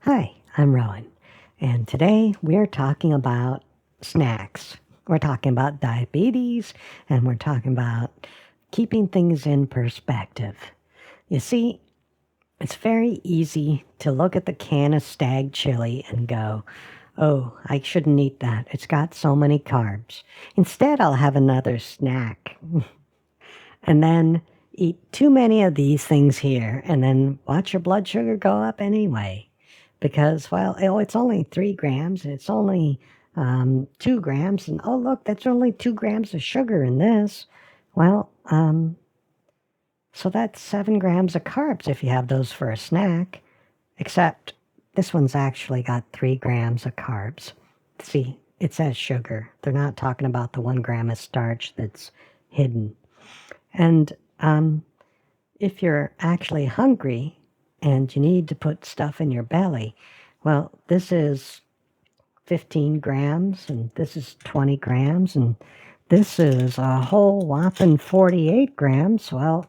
Hi, I'm Rowan, and today we're talking about snacks. We're talking about diabetes, and we're talking about keeping things in perspective. You see, it's very easy to look at the can of Stag chili and go, oh, I shouldn't eat that. It's got so many carbs. Instead, I'll have another snack. And then eat too many of these things here, and then watch your blood sugar go up anyway. Because, well, it's only 3 grams, and it's only 2 grams, and oh, look, that's only 2 grams of sugar in this. Well, so that's 7 grams of carbs if you have those for a snack, except this one's actually got 3 grams of carbs. See, it says sugar. They're not talking about the 1 gram of starch that's hidden. And if you're actually hungry and you need to put stuff in your belly, well, this is 15 grams and this is 20 grams and this is a whole whopping 48 grams. Well,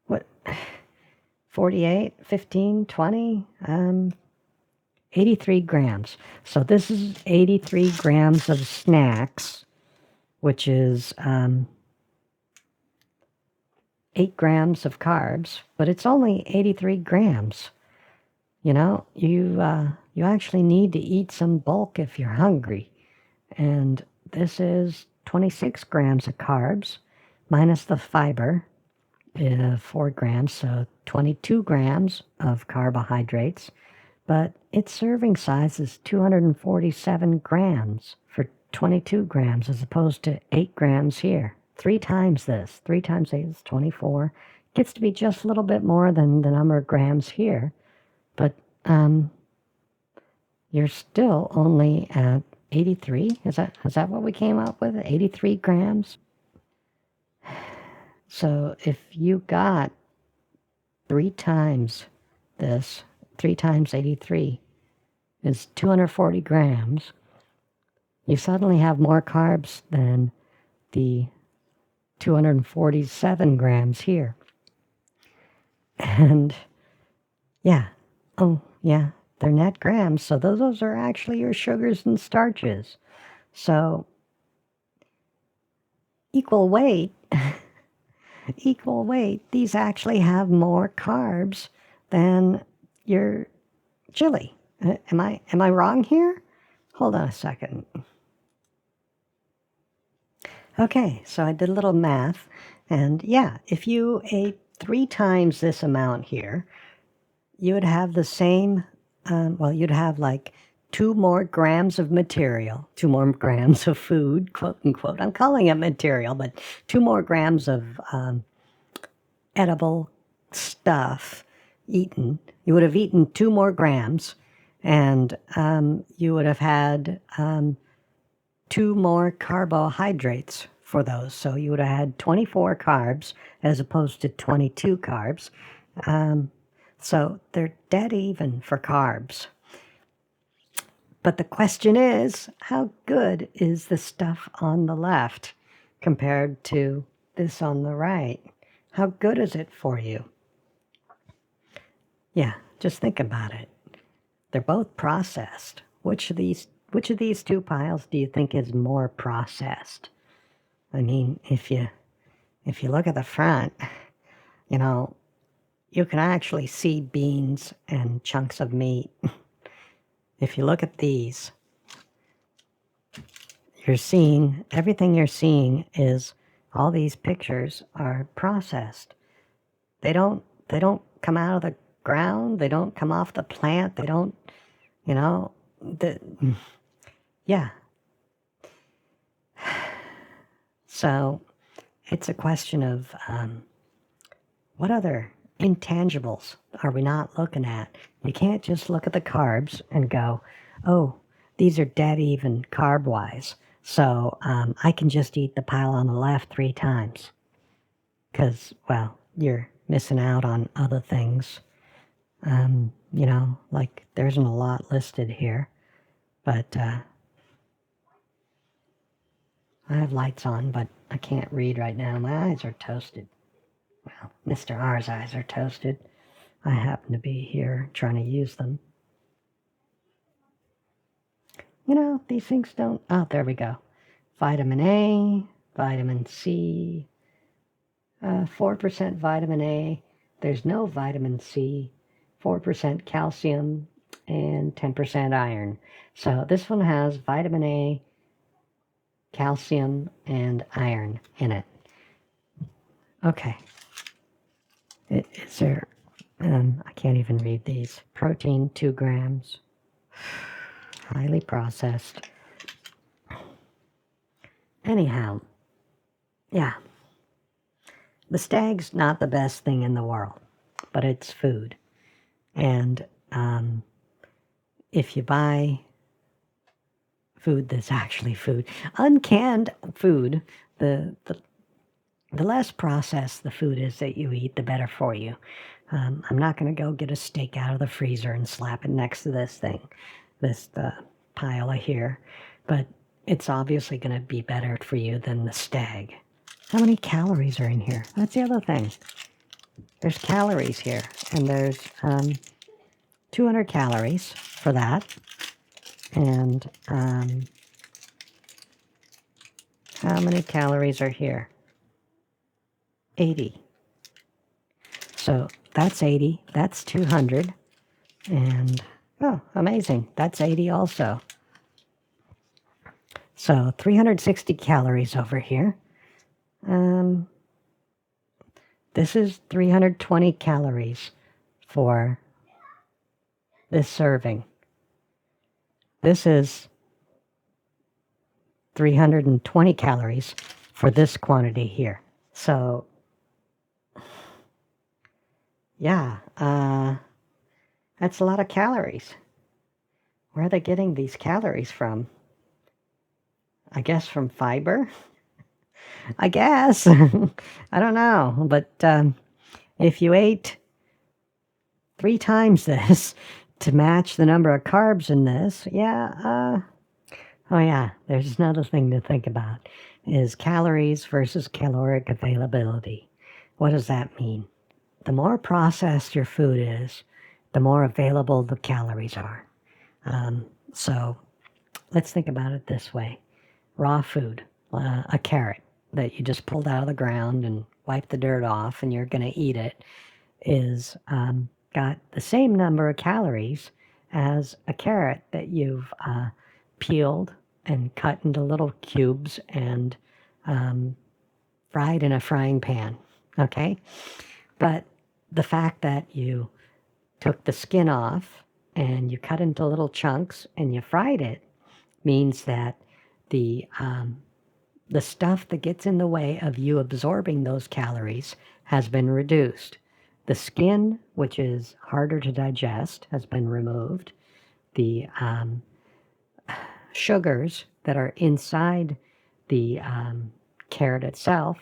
what? 48, 15, 20, 83 grams. So this is 83 grams of snacks, which is 8 grams of carbs, but it's only 83 grams. You know, you actually need to eat some bulk if you're hungry. And this is 26 grams of carbs minus the fiber, 4 grams, so 22 grams of carbohydrates. But its serving size is 247 grams for 22 grams as opposed to 8 grams here. 3 times this. 3 times 8 is 24. Gets to be just a little bit more than the number of grams here. But you're still only at 83. Is that what we came up with? 83 grams? So if you got 3 times this, 3 times 83 is 240 grams, you suddenly have more carbs than the 247 grams here. And yeah, they're net grams, so those are actually your sugars and starches. So equal weight, these actually have more carbs than your chili. Am I wrong here? Hold on a second. Okay, so I did a little math, and yeah, if you ate 3 times this amount here, you would have the same, you'd have like 2 more grams of material, 2 more grams of food, quote unquote. I'm calling it material, but 2 more grams of edible stuff eaten. You would have eaten 2 more grams, and you would have had 2 more carbohydrates for those. So you would have had 24 carbs as opposed to 22 carbs. So they're dead even for carbs. But the question is, how good is the stuff on the left compared to this on the right? How good is it for you? Yeah, just think about it. They're both processed. Which of these 2 piles do you think is more processed? I mean, if you look at the front, you know, you can actually see beans and chunks of meat. If you look at these, everything you're seeing is all these pictures are processed. They don't come out of the ground. They don't come off the plant. They don't, yeah. So it's a question of what other intangibles are we not looking at? You can't just look at the carbs and go, oh, these are dead even carb-wise, so I can just eat the pile on the left 3 times. Because, well, you're missing out on other things. Like there isn't a lot listed here, but I have lights on, but I can't read right now. My eyes are toasted. Well, Mr. R's eyes are toasted. I happen to be here trying to use them. You know, these things don't... Oh, there we go. Vitamin A, vitamin C, 4% vitamin A. There's no vitamin C, 4% calcium, and 10% iron. So this one has vitamin A, calcium, and iron in it. Okay. Is there... I can't even read these. Protein, 2 grams. Highly processed. Anyhow, yeah. The stag's not the best thing in the world, but it's food. And if you buy food that's actually food, uncanned food, the less processed the food is that you eat, the better for you. I'm not going to go get a steak out of the freezer and slap it next to this thing, this pile here, but it's obviously going to be better for you than the stag. How many calories are in here? That's the other thing. There's calories here, and there's 200 calories for that, and how many calories are here? 80. So that's 80, that's 200, and oh, amazing, that's 80 also. So 360 calories over here. This is 320 calories for this serving. This is 320 calories for this quantity here. So, yeah, that's a lot of calories. Where are they getting these calories from? I guess from fiber? I guess. I don't know. But if you ate 3 times this to match the number of carbs in this, yeah, oh yeah, there's another thing to think about, is calories versus caloric availability. What does that mean? The more processed your food is, the more available the calories are. So let's think about it this way. Raw food, a carrot that you just pulled out of the ground and wiped the dirt off and you're going to eat it, is got the same number of calories as a carrot that you've peeled and cut into little cubes and fried in a frying pan, okay? But the fact that you took the skin off and you cut into little chunks and you fried it means that the stuff that gets in the way of you absorbing those calories has been reduced. The skin, which is harder to digest, has been removed. The sugars that are inside the carrot itself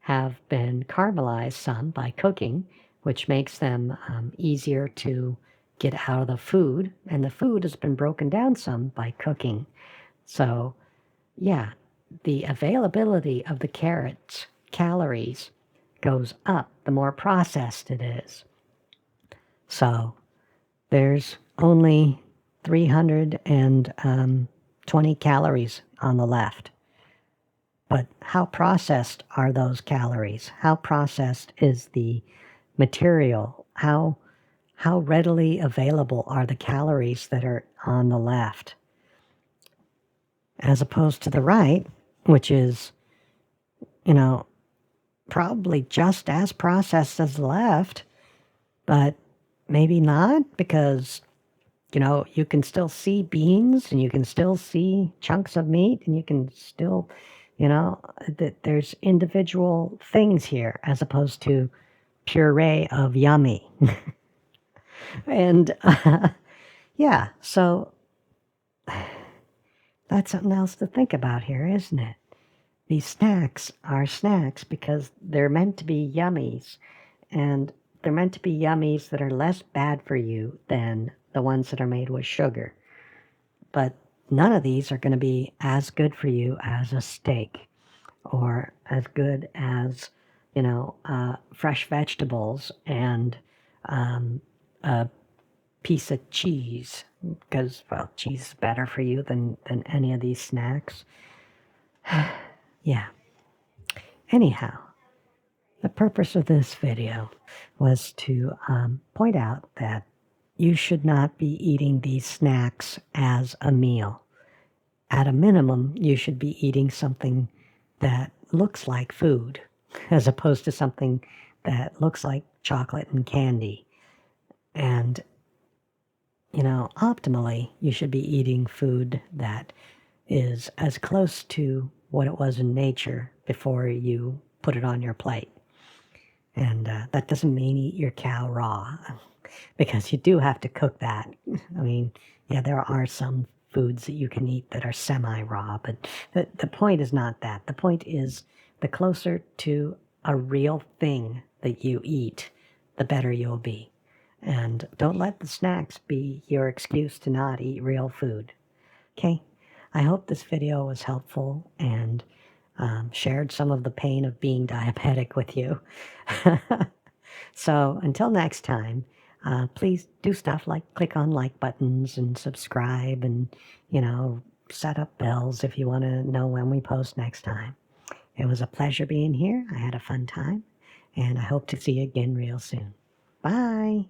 have been caramelized some by cooking, which makes them easier to get out of the food, and the food has been broken down some by cooking. So, yeah, the availability of the carrot's calories goes up the more processed it is. So, there's only 320 calories on the left. But how processed are those calories? How processed is the material? How readily available are the calories that are on the left? As opposed to the right, which is, probably just as processed as the left, but maybe not, because, you can still see beans and you can still see chunks of meat and you can still, that there's individual things here as opposed to puree of yummy. And yeah, so that's something else to think about here, isn't it? These snacks are snacks because they're meant to be yummies, and they're meant to be yummies that are less bad for you than the ones that are made with sugar. But none of these are going to be as good for you as a steak, or as good as, fresh vegetables and a piece of cheese because, well, cheese is better for you than any of these snacks. Yeah. Anyhow, the purpose of this video was to point out that you should not be eating these snacks as a meal. At a minimum, you should be eating something that looks like food as opposed to something that looks like chocolate and candy. And, optimally, you should be eating food that is as close to what it was in nature before you put it on your plate. And that doesn't mean eat your cow raw, because you do have to cook that. I mean, yeah, there are some foods that you can eat that are semi-raw, but the point is not that. The point is the closer to a real thing that you eat, the better you'll be. And don't let the snacks be your excuse to not eat real food. Okay? I hope this video was helpful and shared some of the pain of being diabetic with you. So until next time, please do stuff like click on like buttons and subscribe and, set up bells if you want to know when we post next time. It was a pleasure being here. I had a fun time, and I hope to see you again real soon. Bye.